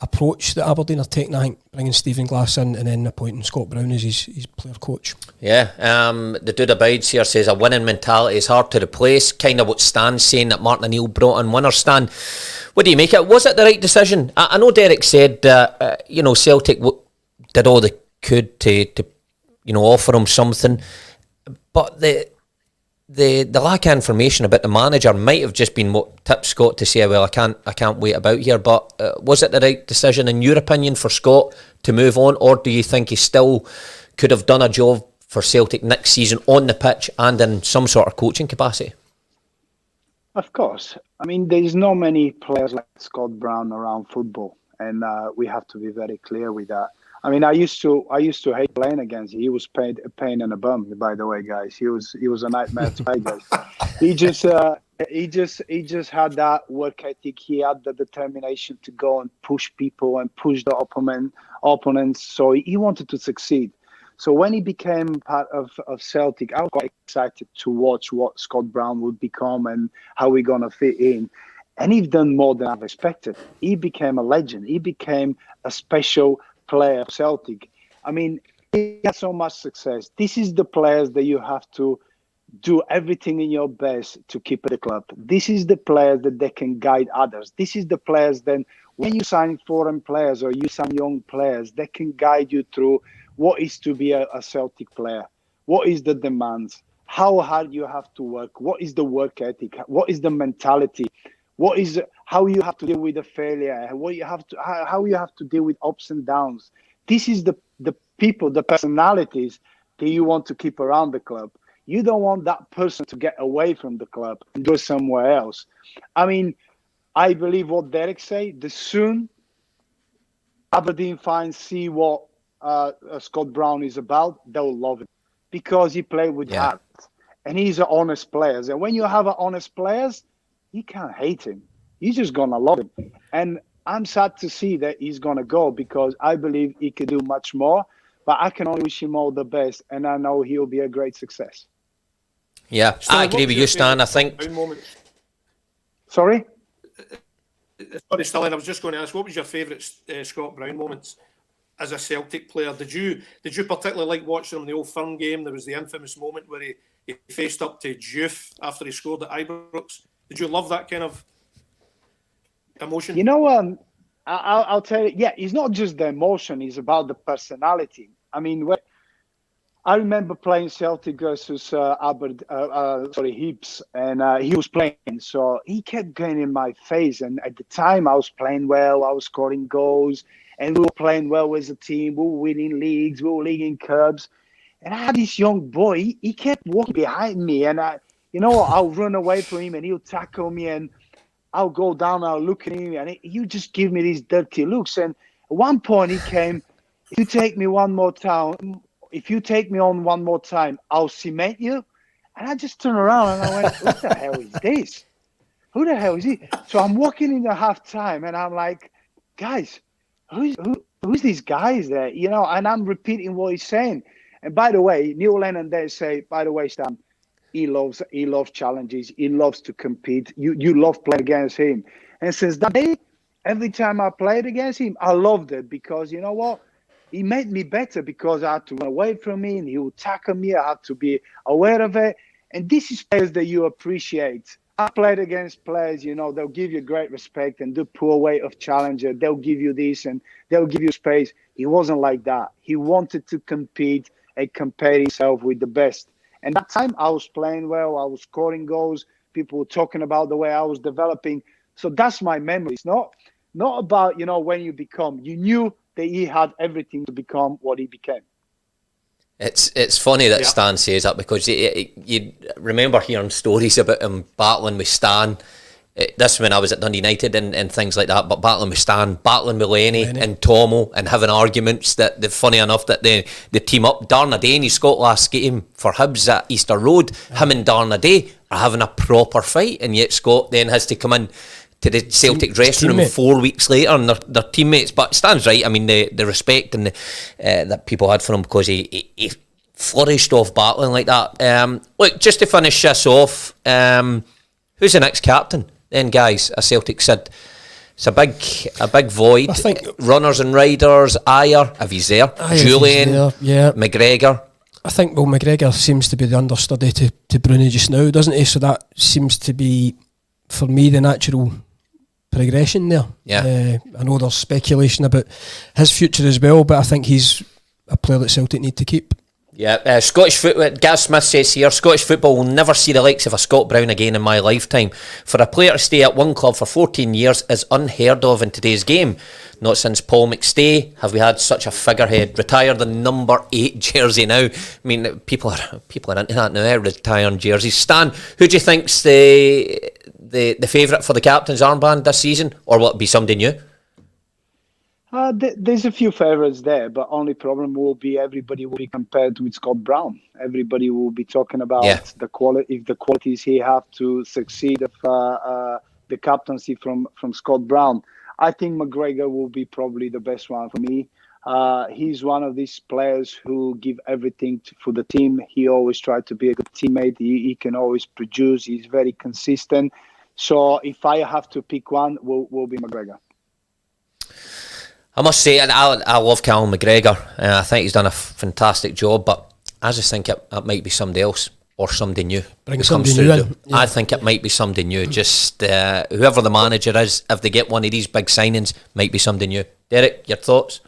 approach that Aberdeen are taking. I think bringing Stephen Glass in and then appointing Scott Brown as his player coach. Yeah, the dude abides here says a winning mentality is hard to replace. Kind of what Stan's saying, that Martin O'Neill brought in winners. Stan, what do you make it? Was it the right decision? I know Derek said you know, Celtic did all they could to you know, offer him something, but the lack of information about the manager might have just been what tipped Scott to say, well, I can't wait about here. But was it the right decision, in your opinion, for Scott to move on, or do you think he still could have done a job for Celtic next season on the pitch and in some sort of coaching capacity? Of course. I mean, there's not many players like Scott Brown around football, and we have to be very clear with that. I mean, I used to hate playing against him. He was a pain in the bum, by the way, guys. He was a nightmare to play against. He just had that work ethic. He had the determination to go and push people and push the opponents. So he wanted to succeed. So when he became part of Celtic, I was quite excited to watch what Scott Brown would become and how we're gonna fit in. And he's done more than I've expected. He became a legend. He became a special player of Celtic. I mean, he had so much success. This is the players that you have to do everything in your best to keep at the club. This is the players that they can guide others. This is the players then when you sign foreign players or you sign young players, they can guide you through what is to be a Celtic player, what is the demands, how hard you have to work, what is the work ethic, what is the mentality, what is how you have to deal with the failure, what you have to how you have to deal with ups and downs. This is the people, the personalities that you want to keep around the club. You don't want that person to get away from the club and go somewhere else. I mean, I believe what Derek say. The soon Aberdeen fans see what Scott Brown is about, they'll love it because he played with heart and he's an honest player. And when you have an honest players, you can't hate him. You're just gonna love him. And I'm sad to see that he's gonna go because I believe he could do much more. But I can only wish him all the best, and I know he'll be a great success. Yeah, Stan, I agree with you, Stan. I think. Sorry, Stan. I was just going to ask, what was your favourite Scott Brown moments as a Celtic player? Did you particularly like watching him in the Old Firm game? There was the infamous moment where he faced up to Diouf after he scored at Ibrox. Did you love that kind of emotion? You know, I'll tell you, yeah, it's not just the emotion, it's about the personality. I mean, I remember playing Celtic versus Hibs, and he was playing, so he kept getting in my face. And at the time, I was playing well, I was scoring goals, and we were playing well as a team. We were winning leagues, we were leading cups. And I had this young boy, he kept walking behind me, and I'll run away from him, and he'll tackle me, and I'll go down, I'll look at him, and you just give me these dirty looks. And at one point he came, if you take me on one more time, I'll cement you. And I just turned around and I went, who the hell is this? Who the hell is he? So I'm walking in the half time and I'm like, guys, who who's these guys there? And I'm repeating what he's saying. And by the way, Neil Lennon there say, by the way, Stan, he loves challenges. He loves to compete. You love playing against him. And since that day, every time I played against him, I loved it because you know what? He made me better because I had to run away from him. He would tackle me. I had to be aware of it. And this is players that you appreciate. I played against players, they'll give you great respect and do poor way of challenger. They'll give you this and they'll give you space. He wasn't like that. He wanted to compete and compare himself with the best. And that time I was playing well. I was scoring goals. People were talking about the way I was developing. So that's my memory. It's not about, when you become. You knew that he had everything to become what he became. It's funny that Stan says that because you remember hearing stories about him battling with Stan. This when I was at Dundee United and things like that, but battling with Stan, battling with Lenny and Tomo and having arguments that funny enough that they team up. Darna Day in his Scott last game for Hibs at Easter Road, him and Darna Day are having a proper fight, and yet Scott then has to come in to the Celtic dressing room 4 weeks later and they're teammates. But Stan's right. I mean, the respect and that people had for him because he flourished off battling like that. Look, just to finish this off, who's the next captain then, guys? A Celtic said it's a big void. I think runners and riders. Ayer, if he's there. Julian, McGregor. I think McGregor seems to be the understudy to Bruni just now, doesn't he? So that seems to be, for me, the natural progression there. I know there's speculation about his future as well, but I think he's a player that Celtic need to keep. Scottish football, Gaz Smith says here, Scottish football will never see the likes of a Scott Brown again in my lifetime. For a player to stay at one club for 14 years is unheard of in today's game. Not since Paul McStay have we had such a figurehead. Retire the number 8 jersey now. I mean, people are into that now, retiring jerseys. Stan, who do you think's the favourite for the captain's armband this season, or will it be somebody new? There's a few favourites there, but only problem will be everybody will be compared with Scott Brown. Everybody will be talking about the qualities he have to succeed of the captaincy from Scott Brown. I think McGregor will be probably the best one for me. He's one of these players who give everything for the team. He always tried to be a good teammate. He can always produce. He's very consistent. So if I have to pick one, will be McGregor. I must say, and I love Callum McGregor. I think he's done a fantastic job, but I just think it might be somebody else or somebody new. Bring somebody new in. Yeah. I think it might be somebody new. Just whoever the manager is, if they get one of these big signings, might be somebody new. Derek, your thoughts?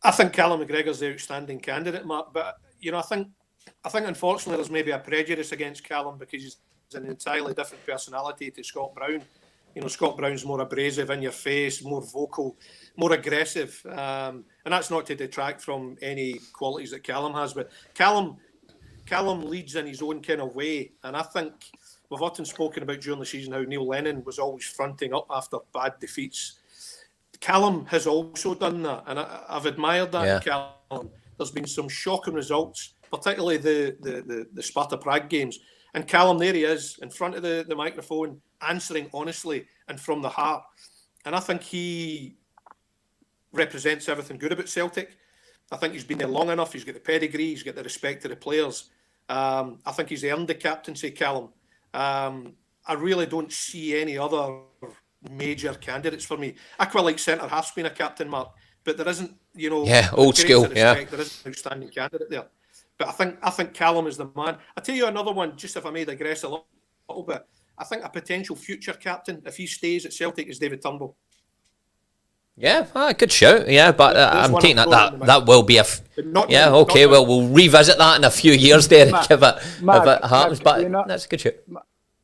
I think Callum McGregor's the outstanding candidate, Mark. But I think unfortunately there's maybe a prejudice against Callum because he's an entirely different personality to Scott Brown. Scott Brown's more abrasive, in your face, more vocal, more aggressive. And that's not to detract from any qualities that Callum has. But Callum leads in his own kind of way. And I think we've often spoken about during the season how Neil Lennon was always fronting up after bad defeats. Callum has also done that. And I've admired that in Callum. There's been some shocking results, particularly the Sparta Prague games. And Callum, there he is, in front of the microphone, answering honestly and from the heart. And I think he represents everything good about Celtic. I think he's been there long enough. He's got the pedigree. He's got the respect of the players. I think he's earned the captaincy, Callum. I really don't see any other major candidates for me. I quite like centre half's been a captain, Mark, but there isn't, old school, there isn't an outstanding candidate there. But I think Callum is the man. I'll tell you another one, just if I may digress a little bit. I think a potential future captain, if he stays at Celtic, is David Turnbull. Yeah, good shout. Yeah, but I'm taking that will be we'll revisit that in a few years, Derek, if it happens. But that's a good shout.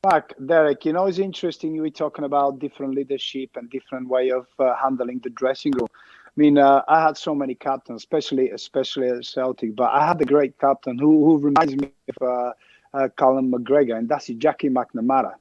Mark, Derek, it's interesting you were talking about different leadership and different way of handling the dressing room. I mean, I had so many captains, especially at Celtic, but I had a great captain who reminds me of Callum McGregor, and that's Jackie McNamara.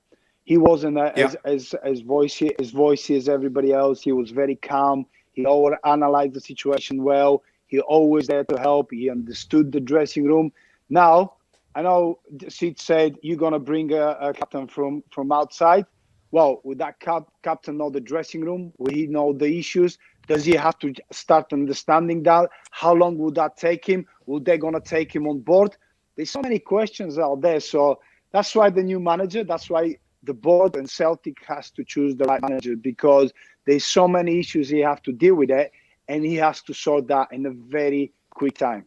He wasn't as voicey as everybody else. He was very calm. He always analyzed the situation well. He always there to help. He understood the dressing room. Now, I know Sid said you're going to bring a captain from outside. Well, with that captain know the dressing room, he know the issues, Does he have to start understanding that? How long would that take him? Will they going to take him on board? There's so many questions out there. So that's why the new manager, that's why the board and Celtic has to choose the right manager, because there's so many issues he have to deal with it, and he has to sort that in a very quick time.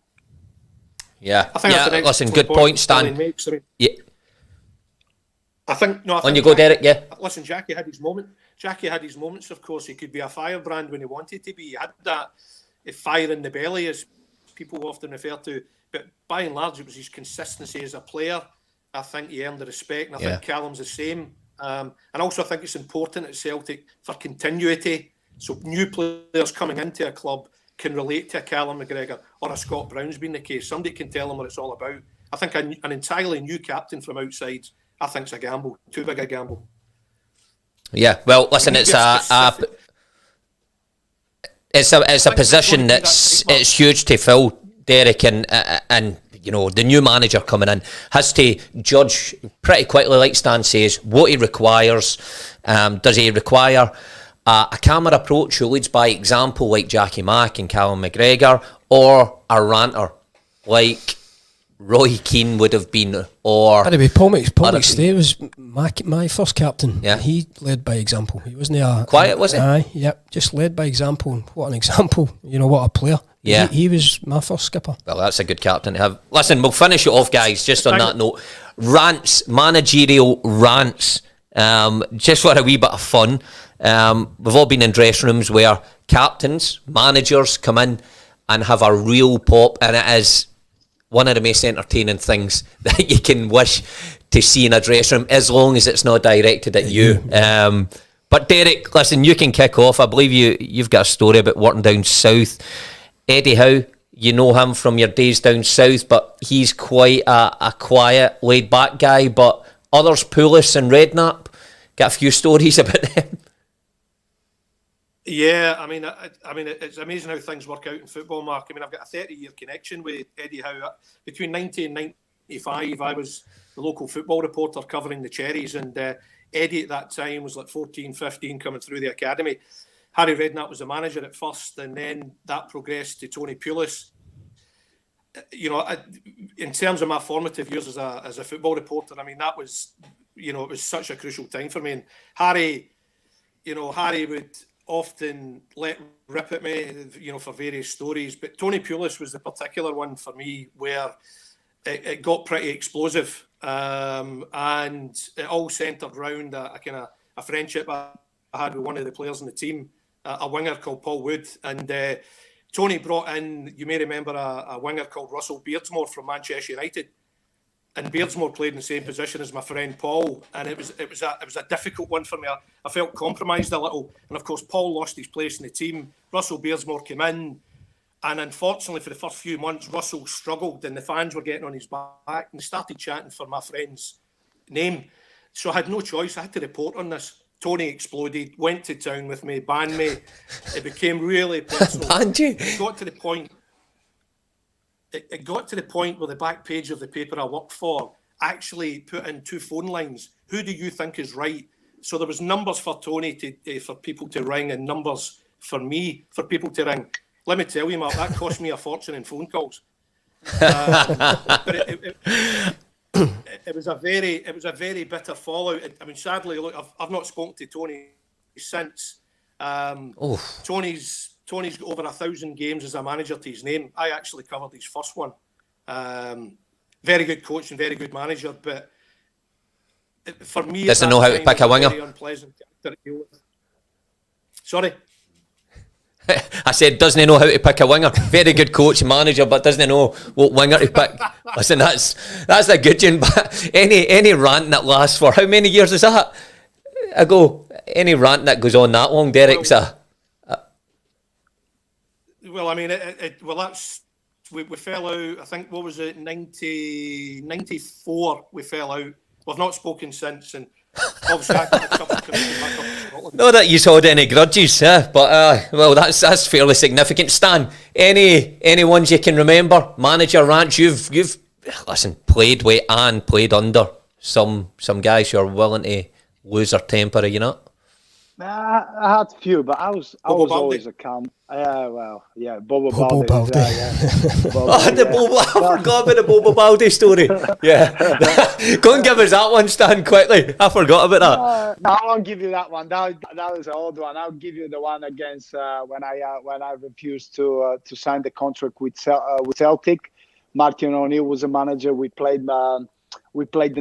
Yeah, I think listen, good point, Stan. Yeah. I think no. On you go, Derek. Yeah. Listen, Jackie had his moment. Jackie had his moments. Of course, he could be a firebrand when he wanted to be. He had that fire in the belly, as people often refer to. But by and large, it was his consistency as a player. I think he earned the respect, and I think Callum's the same. And also, I think it's important at Celtic for continuity. So new players coming into a club can relate to a Callum McGregor, or a Scott Brown's been the case. Somebody can tell them what it's all about. I think an entirely new captain from outside, I think it's a gamble, too big a gamble. Yeah, well, listen, it's a position it's huge to fill, Derek, and you know, the new manager coming in has to judge pretty quickly, like Stan says, what he requires. Does he require a calmer approach who leads by example, like Jackie Mack and Callum McGregor, or a ranter like Roy Keane would have been? Or anyway, Paul McStay was my first captain. Yeah, he led by example. He wasn't quiet, was he? Aye, yep, just led by example. What an example! You know, what a player. Yeah, he was my first skipper. Well, that's a good captain to have. Listen, we'll finish it off, guys. Just on that note, rants, managerial rants. Just for a wee bit of fun. We've all been in dressing rooms where captains, managers come in and have a real pop, and it is one of the most entertaining things that you can wish to see in a dressing room, as long as it's not directed at you. But Derek, listen, you can kick off. I believe you've got a story about working down south. Eddie Howe, you know him from your days down south, but he's quite a quiet, laid-back guy. But others, Poulis and Redknapp, got a few stories about them. Yeah, I mean, it's amazing how things work out in football, Mark. I mean, I've got a 30-year connection with Eddie Howe. Between 90 and 95, I was the local football reporter covering the Cherries, and Eddie at that time was like 14, 15, coming through the academy. Harry Redknapp was the manager at first, and then that progressed to Tony Poulis. You know, in terms of my formative years as a football reporter, I mean, that was, you know, it was such a crucial time for me. And Harry would often let rip at me, you know, for various stories. But Tony Poulis was the particular one for me where it got pretty explosive, and it all centred around a friendship I had with one of the players in the team, a winger called Paul Wood. And Tony brought in, you may remember, a winger called Russell Beardsmore from Manchester United. And Beardsmore played in the same position as my friend Paul, and it was a difficult one for me. I felt compromised a little, and of course Paul lost his place in the team. Russell Beardsmore came in, and unfortunately for the first few months, Russell struggled, and the fans were getting on his back, and they started chanting for my friend's name. So I had no choice. I had to report on this. Tony exploded, went to town with me, banned me. It became really personal. Banned you? It got to the point. It got to the point where the back page of the paper I worked for actually put in 2 phone lines. Who do you think is right? So there was numbers for Tony for people to ring, and numbers for me for people to ring. Let me tell you, Mark, that cost me a fortune in phone calls. But it was a very bitter fallout. I mean, sadly, look, I've not spoken to Tony since. Tony's got over 1,000 games as a manager to his name. I actually covered his first one. Very good coach and very good manager, but for me, doesn't know how to pick a winger. Sorry? I said, doesn't he know how to pick a winger? Very good coach and manager, but doesn't he know what winger to pick? Listen, that's a good one. But any rant that lasts for how many years is that ago? Any rant that goes on that long, Derek's Well, I mean, we fell out. I think, what was it, 94? We fell out. We've not spoken since, and obviously I got a couple coming back up to Scotland. Not that you've had any grudges, but well, that's fairly significant. Stan, any ones you can remember? Manager rants you've played with and played under some guys who are willing to lose their temper, are you not? I had few, but I was Baldi. always a calm. Bobo Bobo Baldi. Baldi. I forgot about the Bobo Baldi story. Yeah. Go and give us that one, Stan, quickly. I forgot about that. No, I won't give you that one. That was an old one. I'll give you the one against when I refused to sign the contract with Celtic. Martin O'Neill was a manager. We played in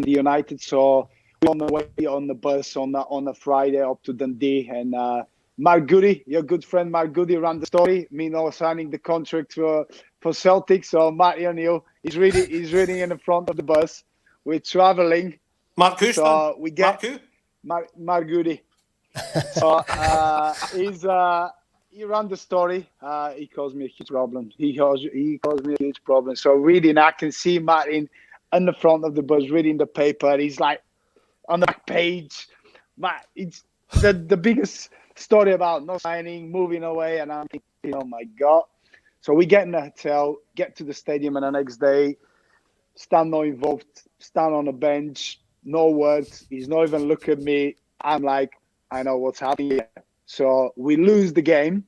the United, so we on the way on the bus on a Friday up to Dundee, and Mark Goody, your good friend Mark Goody, ran the story. Me not signing the contract for Celtic, so Martin O'Neill is reading in the front of the bus. We're travelling. Mark who? So we get Mark Goody. So he ran the story. He caused me a huge problem. He caused me a huge problem. So reading, I can see Martin in the front of the bus reading the paper. He's like on the back page. It's the biggest story about not signing, moving away, and I'm thinking, oh my God. So we get in the hotel, get to the stadium, and the next day, Stan not involved, Stan on the bench, no words. He's not even looking at me. I'm like, I know what's happening here. So we lose the game.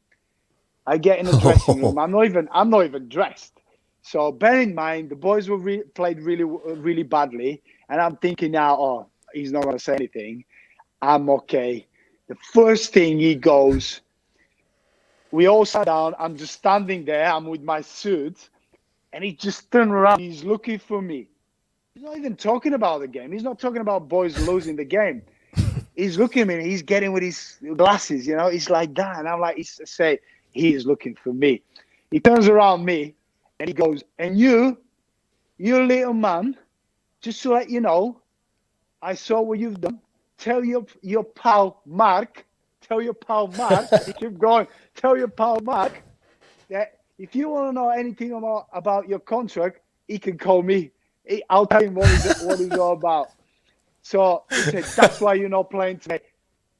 I get in the dressing room. I'm not even dressed. So bear in mind, the boys were played really badly, and I'm thinking now, oh, he's not going to say anything. I'm okay. The first thing he goes, we all sat down. I'm just standing there. I'm with my suit, and he just turned around. He's looking for me. He's not even talking about the game. He's not talking about boys losing the game. He's looking at me. And he's getting with his glasses, you know. He's like that, and I'm like, he is looking for me. He turns around me, and he goes, and you little man, just to let you know, I saw what you've done. Tell your pal Mark. He kept going. Tell your pal Mark that if you want to know anything about your contract, he can call me. I'll tell him what he's all about. So he said, that's why you're not playing today.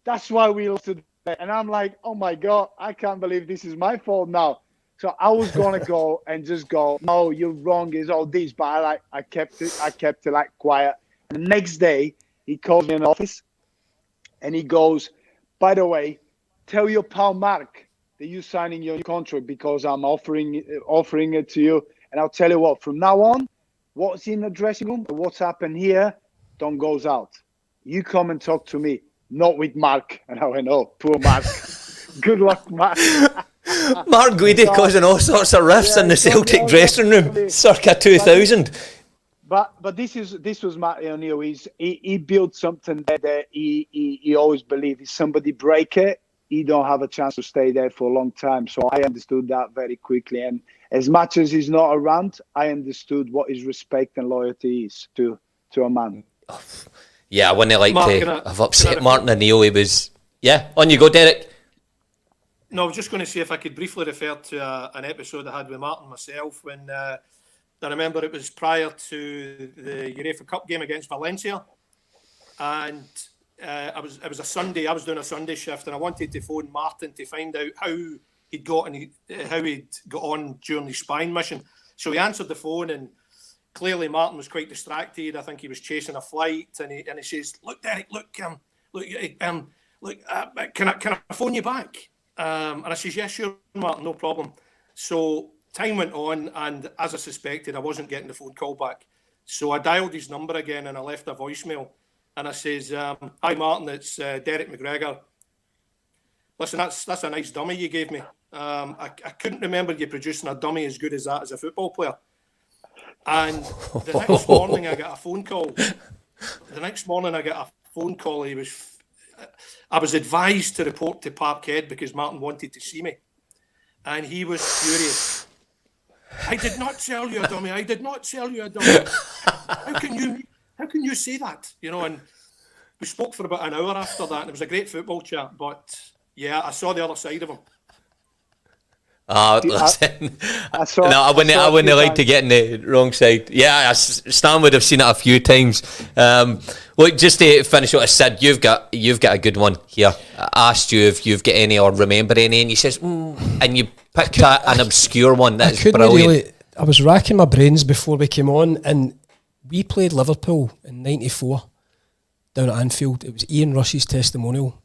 That's why we lost today. And I'm like, oh my God, I can't believe this is my fault now. So I was gonna go and just go, no, you're wrong. It's all this, but I kept it like quiet. And the next day, he calls me in the office, and he goes, by the way, tell your pal Mark that you're signing your new contract because I'm offering it to you. And I'll tell you what, from now on, what's in the dressing room, what's happened here, don't goes out. You come and talk to me, not with Mark. And I went, oh, poor Mark. Good luck, Mark. Mark Guidi causing all sorts of rifts in the Celtic dressing room, circa 2000. But this was Martin O'Neill. He built something that he always believed. If somebody break it, he don't have a chance to stay there for a long time. So I understood that very quickly. And as much as he's not around, I understood what his respect and loyalty is to a man. Yeah, I wouldn't like to have upset Martin O'Neill. He was... Yeah, on you go, Derek. No, I was just going to see if I could briefly refer to an episode I had with Martin myself when I remember it was prior to the UEFA Cup game against Valencia, and it was a Sunday. I was doing a Sunday shift, and I wanted to phone Martin to find out how he'd got on during his Spain mission. So he answered the phone, and clearly Martin was quite distracted. I think he was chasing a flight, and he says, "Look, Derek, can I phone you back?" And I says, "Yeah, sure, Martin, no problem." So time went on, and as I suspected, I wasn't getting the phone call back. So I dialed his number again, and I left a voicemail. And I says, "Hi, Martin, it's Derek McGregor. Listen, that's a nice dummy you gave me. I couldn't remember you producing a dummy as good as that as a football player." And the next morning, I got a phone call. I was advised to report to Parkhead because Martin wanted to see me. And he was furious. "I did not sell you a dummy. I did not sell you a dummy. How can you say that?" You know, and we spoke for about an hour after that, and it was a great football chat. But yeah, I saw the other side of him. Listen. I wouldn't like to get in the wrong side. Yeah, Stan would have seen it a few times. Look, just to finish what I said, you've got a good one here. I asked you if you've got any or remember any, and you says, and you picked an obscure one. That's brilliant. I was racking my brains before we came on, and we played Liverpool in '94 down at Anfield. It was Ian Rush's testimonial,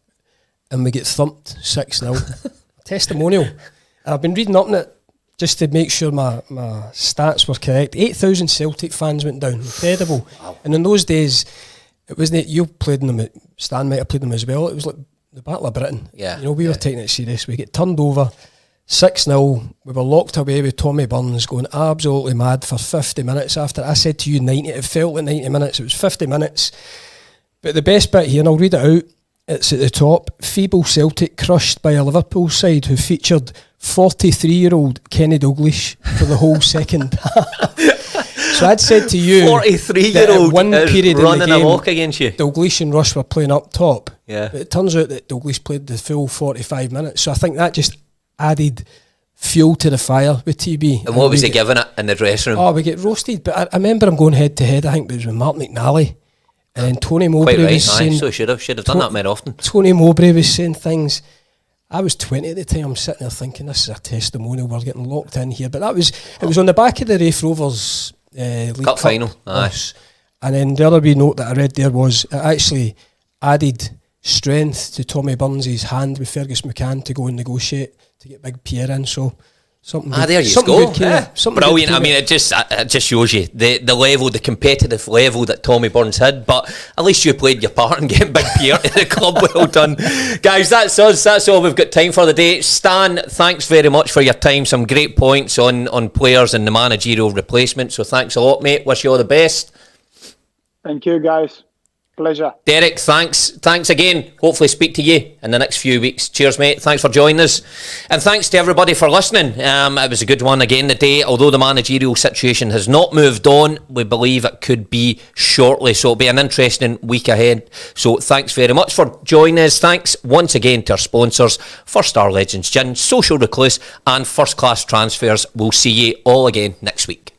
and we get thumped 6-0. Testimonial. And I've been reading up on it just to make sure my stats were correct. 8,000 Celtic fans went down. Incredible. Wow. And in those days, it wasn't, you played in them, Stan might have played them as well, it was like the Battle of Britain. Yeah. You know, we were taking it serious. We get turned over 6-0. We were locked away with Tommy Burns going absolutely mad for 50 minutes after. I said to you 90, it felt like 90 minutes, it was 50 minutes. But the best bit here, and I'll read it out, it's at the top. Feeble Celtic crushed by a Liverpool side who featured 43-year-old Kenny Dalglish for the whole second half. So I'd said to you, 43-year-old one period running in the game, amok against you. Dalglish and Rush were playing up top. Yeah. But it turns out that Dalglish played the full 45 minutes. So I think that just added fuel to the fire with TB. And what was he giving it in the dressing room? Oh, we get roasted. But I remember him going head to head. I think it was with Mark McNally. And then Tony Mowbray Quite right, was saying... so should have done that more often. Tony Mowbray was saying things. I was 20 at the time. I'm sitting there thinking, this is a testimonial. We're getting locked in here. But it was on the back of the Rafe Rovers League Cup final. Aye. And then the other wee note that I read there was it actually added strength to Tommy Burns' hand with Fergus McCann to go and negotiate to get Big Pierre in. So something good. There you something go. Good came, something Brilliant. good I mean, it just shows you the level, the competitive level that Tommy Burns had. But at least you played your part and getting Big Pierre to the club. Well done, guys. That's us. That's all we've got time for the day. Stan, thanks very much for your time. Some great points on players and the managerial replacement. So thanks a lot, mate. Wish you all the best. Thank you, guys. Pleasure. Derek, thanks again. Hopefully speak to you in the next few weeks. Cheers, mate. Thanks for joining us. And thanks to everybody for listening. It was a good one again today. Although the managerial situation has not moved on, we believe it could be shortly. So it'll be an interesting week ahead. So thanks very much for joining us. Thanks once again to our sponsors, First Star Legends Gin, Social Recluse and First Class Transfers. We'll see you all again next week.